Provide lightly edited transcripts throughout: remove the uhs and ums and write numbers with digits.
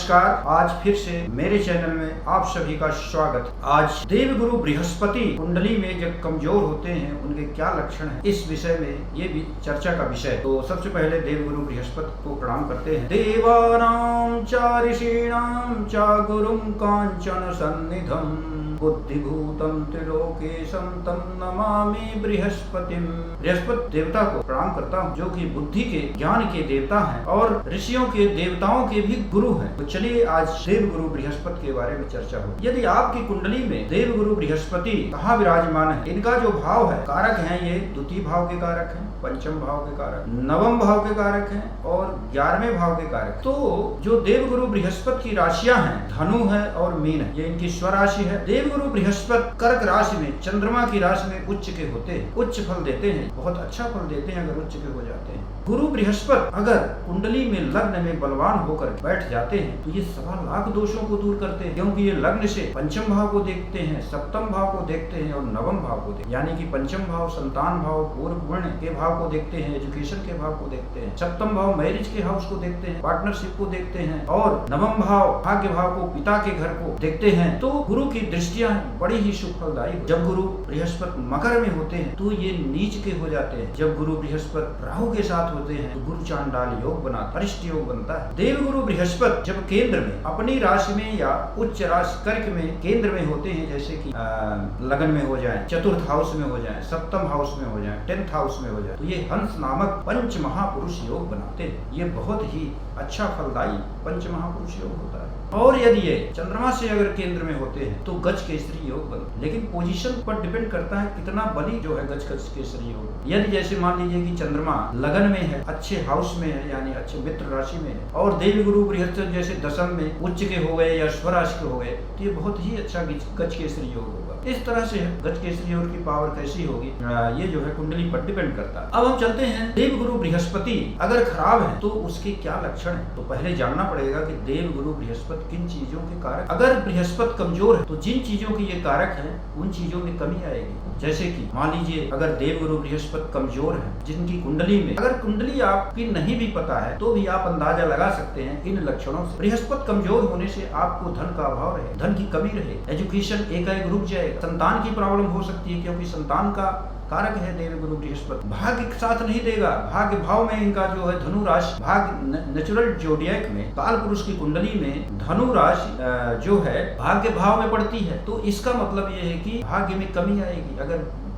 नमस्कार। आज फिर से मेरे चैनल में आप सभी का स्वागत। आज देवगुरु बृहस्पति कुंडली में जब कमजोर होते हैं उनके क्या लक्षण हैं, इस विषय में ये भी चर्चा का विषय। तो सबसे पहले देवगुरु बृहस्पति को प्रणाम करते हैं। देवानां च ऋषीणां च गुरुं कांचन सन्निधं बुद्धिभूतं त्रिलोकेशं तं नमामि बृहस्पतिम। बृहस्पति देवता को प्रणाम करता हूँ, जो कि बुद्धि के ज्ञान के देवता हैं और ऋषियों के देवताओं के भी गुरु हैं। तो चलिए आज देवगुरु बृहस्पति के बारे में चर्चा हो। यदि आपकी कुंडली में देवगुरु बृहस्पति कहाँ विराजमान है, इनका जो भाव है, कारक है, ये द्वितीय भाव के कारक हैं, पंचम भाव के कारक, नवम भाव के कारक हैं और 11वें भाव के कारक। तो जो देवगुरु बृहस्पति की राशियां हैं, धनु है और मीन है, ये इनकी स्वराशि है। देवगुरु बृहस्पति कर्क राशि में, चंद्रमा की राशि में उच्च के होते हैं, उच्च फल देते हैं, बहुत अच्छा फल देते हैं अगर उच्च के हो जाते हैं। गुरु बृहस्पति अगर कुंडली में लग्न में बलवान होकर बैठ जाते हैं तो ये 1.25 लाख दोषों को दूर करते हैं, क्योंकि ये लग्न से पंचम भाव को देखते हैं, सप्तम भाव को देखते हैं और नवम भाव को देखते हैं। यानी कि पंचम भाव संतान भाव, पूर्व गुण के भाव को देखते हैं, एजुकेशन के भाव को देखते हैं, सप्तम भाव मैरिज के हाउस को देखते हैं, पार्टनरशिप को देखते हैं और नवम भाव भाग्य भाव को, पिता के घर को देखते हैं। तो गुरु की दृष्टियां बड़ी ही शुभ फलदायी। जब गुरु बृहस्पति मकर में होते हैं तो ये नीच के हो जाते हैं। जब गुरु बृहस्पति राहु के साथ होते हैं तो गुरु चांडाल योग बनाता, अरिष्ट योग बनता है। देवगुरु बृहस्पति जब केंद्र में, अपनी राशि में या उच्च राशि कर्क में केंद्र में होते हैं, जैसे कि लगन में हो जाए, चतुर्थ हाउस में हो जाए, सप्तम हाउस में हो जाए, 10th हाउस में हो जाए, तो ये हंस नामक पंच महापुरुष योग बनाते हैं। ये बहुत ही अच्छा फलदायी पंच महापुरुष योग होता है। और यदि ये चंद्रमा से अगर केंद्र में होते हैं तो गज केसरी योग बनता है। लेकिन पोजीशन पर डिपेंड करता है कितना बली जो है गज केसरी योग। यदि जैसे मान लीजिए कि चंद्रमा लगन में है, अच्छे हाउस में है, यानी अच्छे मित्र राशि में है, और देवगुरु बृहस्पति जैसे दशम में उच्च के हो गए या स्वराशि के हो गए, तो ये बहुत ही अच्छा गज केसरी योग होगा। इस तरह से गज केसरी योग की पावर कैसी होगी, ये जो है कुंडली पर डिपेंड करता है। अब हम चलते हैं, देवगुरु बृहस्पति अगर खराब है तो उसके क्या लक्षण है। तो पहले जानना पड़ेगा कि देवगुरु बृहस्पति किन चीजों के कारक। अगर बृहस्पति कमजोर है तो जिन चीजों की ये कारक है उन चीजों में कमी आएगी। जैसे कि मान लीजिए अगर देवगुरु बृहस्पति कमजोर है, जिनकी कुंडली में, अगर कुंडली आपकी नहीं भी पता है तो भी आप अंदाजा लगा सकते हैं इन लक्षणों से। बृहस्पति कमजोर होने से आपको धन का अभाव रहे, धन की कमी रहे, एजुकेशन एकाएक रुक जाएगा, संतान की प्रॉब्लम हो सकती है, क्योंकि संतान का कारक है देवगुरु बृहस्पति। भाग्य के साथ नहीं देगा। भाग्य भाव में इनका जो है धनु राशि, भाग्य नेचुरल जोडियक में, काल पुरुष की कुंडली में धनु राशि जो है भाग्य भाव में पड़ती है। तो इसका मतलब ये है कि भाग्य में कमी आएगी अगर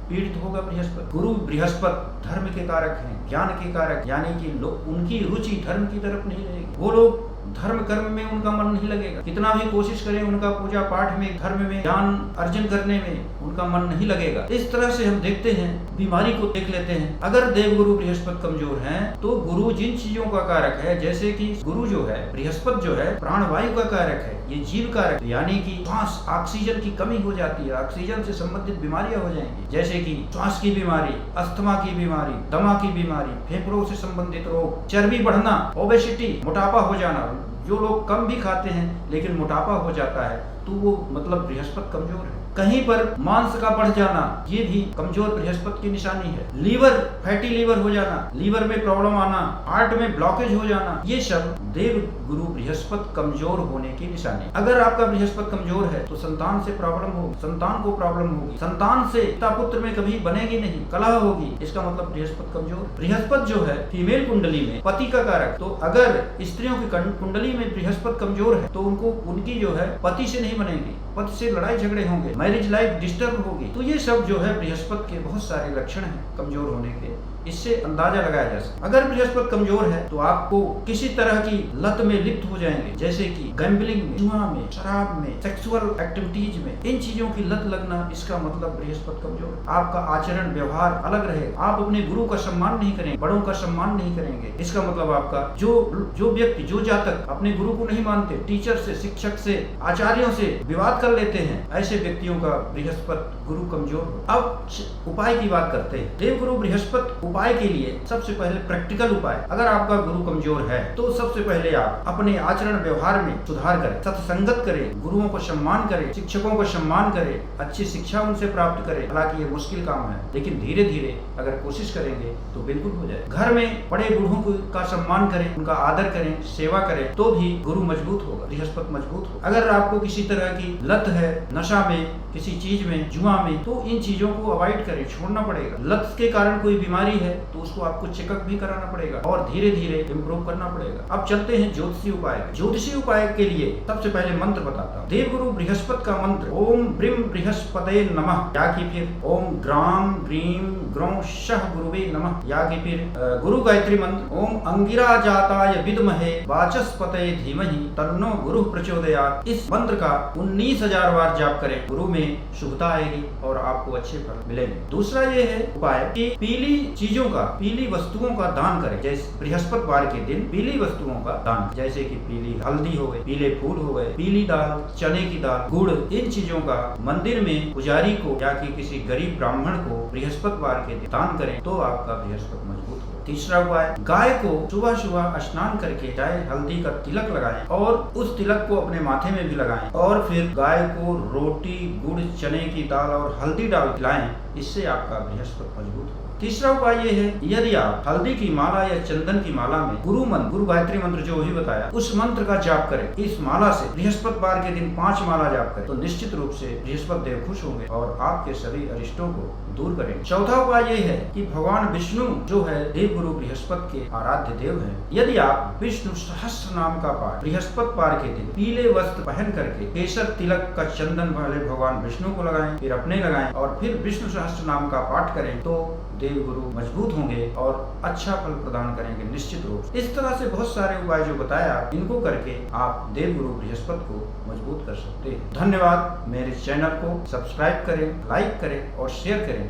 पीड़ित होगा बृहस्पति। गुरु बृहस्पति धर्म के कारक हैं, ज्ञान के कारक, यानी कि उनकी रुचि धर्म की तरफ नहीं रहेगी। वो लोग धर्म कर्म में उनका मन नहीं लगेगा। कितना भी कोशिश करें उनका पूजा पाठ में, धर्म में ज्ञान अर्जन करने में उनका मन नहीं लगेगा। इस तरह से हम देखते हैं, बीमारी को देख लेते हैं। अगर देवगुरु बृहस्पति कमजोर हैं तो गुरु जिन चीजों का कारक है, जैसे कि गुरु जो है, बृहस्पति जो है प्राणवायु का कारक है, ये जीव कारक, यानी कि श्वास, ऑक्सीजन की कमी हो जाती है, ऑक्सीजन से संबंधित बीमारियां हो जाएंगी, जैसे कि श्वास की बीमारी, अस्थमा की बीमारी, दमा की बीमारी, फेफड़ों से संबंधित रोग, चर्बी बढ़ना, ओबेसिटी, मोटापा हो जाना। जो लोग कम भी खाते हैं लेकिन मोटापा हो जाता है तो वो मतलब बृहस्पति कमजोर है। कहीं पर मांस का बढ़ जाना, ये भी कमजोर बृहस्पति की निशानी है। लीवर, फैटी लीवर हो जाना, लीवर में प्रॉब्लम आना, हार्ट में ब्लॉकेज हो जाना, ये सब देव गुरु बृहस्पति कमजोर होने की निशानी। अगर आपका बृहस्पति कमजोर है तो संतान से प्रॉब्लम होगी, संतान को प्रॉब्लम होगी, संतान से पिता पुत्र में कभी बनेगी नहीं, कलह होगी, इसका मतलब बृहस्पति कमजोर। बृहस्पति जो है फीमेल कुंडली में पति का कारक, तो अगर स्त्रियों की कुंडली में बृहस्पति कमजोर है तो उनको, उनकी जो है पति से नहीं बनेगी, पति से लड़ाई झगड़े होंगे, मैरिज लाइफ डिस्टर्ब होगी। तो ये सब जो है बृहस्पति के बहुत सारे लक्षण हैं कमजोर होने के, इससे अंदाजा लगाया जा सकता है। अगर बृहस्पति कमजोर है तो आपको किसी तरह की लत में लिप्त हो जाएंगे, जैसे कि गैम्बलिंग में, जुआ में, शराब में, सेक्सुअल एक्टिविटीज में, इन चीजों की लत लगना, इसका मतलब बृहस्पति कमजोर है। आपका आचरण व्यवहार अलग रहे, आप अपने गुरु का सम्मान नहीं करेंगे, बड़ों का सम्मान नहीं करेंगे, इसका मतलब आपका जो व्यक्ति, जो जातक अपने गुरु को नहीं मानते, टीचर से, शिक्षक से, आचार्यों से विवाद कर लेते हैं, ऐसे व्यक्तियों का बृहस्पति गुरु कमजोर हो। अब उपाय की बात करते हैं। देवगुरु बृहस्पति उपाय के लिए सबसे पहले प्रैक्टिकल उपाय, अगर आपका गुरु कमजोर है तो सबसे पहले आप अपने आचरण व्यवहार में सुधार करें, सत्संगत करें, गुरुओं को सम्मान करें, शिक्षकों को सम्मान करें, अच्छी शिक्षा उनसे प्राप्त करें। हालांकि ये मुश्किल काम है, लेकिन धीरे धीरे अगर कोशिश करेंगे तो बिल्कुल हो जाए। घर में बड़े बूढ़ों का सम्मान करें, उनका आदर करें, सेवा करें, तो भी गुरु मजबूत होगा, बृहस्पति मजबूत होगा। अगर आपको किसी तरह की लत है, नशा में, किसी चीज में, जुआ में, तो इन चीजों को अवॉइड करें, छोड़ना पड़ेगा। लत के कारण कोई बीमारी है तो उसको आपको चेकअप भी कराना पड़ेगा और धीरे धीरे इम्प्रूव करना पड़ेगा। अब चलते हैं ज्योतिषी उपाय। ज्योतिषी उपाय के लिए सबसे पहले मंत्र बताता हूँ। देवगुरु बृहस्पति का मंत्र ओम ब्रीम बृहस्पते नमः, या कि फिर ओम ग्राम ग्रीम ग्रौं शः गुरुवे नमः, या कि फिर गुरु गायत्री मंत्र ओम अंगिरा जाताय विद्महे वाचस्पते धीमहि तन्नो गुरु प्रचोदयात्। इस मंत्र का 19,000 बार जाप करें, गुरु में शुभता आएगी और आपको अच्छे फल मिलेंगे। दूसरा ये है उपाय कि पीली चीजों का, पीली वस्तुओं का दान करें। जैसे बृहस्पतिवार के दिन पीली वस्तुओं का दान, जैसे कि पीली हल्दी हो गई, पीले फूल हो गए, पीली दाल, चने की दाल, गुड़, इन चीजों का मंदिर में पुजारी को या कि किसी गरीब ब्राह्मण को बृहस्पतिवार के दिन दान करें तो आपका बृहस्पति मजबूत हो। तीसरा उपाय, गाय को सुबह सुबह स्नान करके चाहे हल्दी का तिलक लगाएं और उस तिलक को अपने माथे में भी लगाएं और फिर गाय को रोटी, गुड़, चने की दाल और हल्दी डाल खिलाएं। इससे आपका बृहस्पति मजबूत हो। तीसरा उपाय ये है, यदि आप हल्दी की माला या चंदन की माला में गुरु मंत्र, गुरु गायत्री मंत्र जो भी बताया, उस मंत्र का जाप करें। इस माला से बृहस्पतिवार के दिन 5 माला जाप करें तो निश्चित रूप से बृहस्पति देव खुश होंगे और आपके सभी अरिष्टों को दूर करेंगे। चौथा उपाय ये है कि भगवान विष्णु जो है देवगुरु बृहस्पति के आराध्य देव हैं। यदि आप विष्णु सहस्त्र नाम का पाठ बृहस्पतिवार के दिन पीले वस्त्र पहन करके केसर तिलक का चंदन पहले भगवान विष्णु को लगाएं, फिर अपने लगाएं और फिर विष्णु सहस्त्र नाम का पाठ करें तो देवगुरु मजबूत होंगे और अच्छा फल प्रदान करेंगे निश्चित रूप से। इस तरह से बहुत सारे उपाय जो बताया, इनको करके आप देवगुरु बृहस्पति को मजबूत कर सकते हैं। धन्यवाद। मेरे चैनल को सब्सक्राइब करें, लाइक करें और शेयर करें।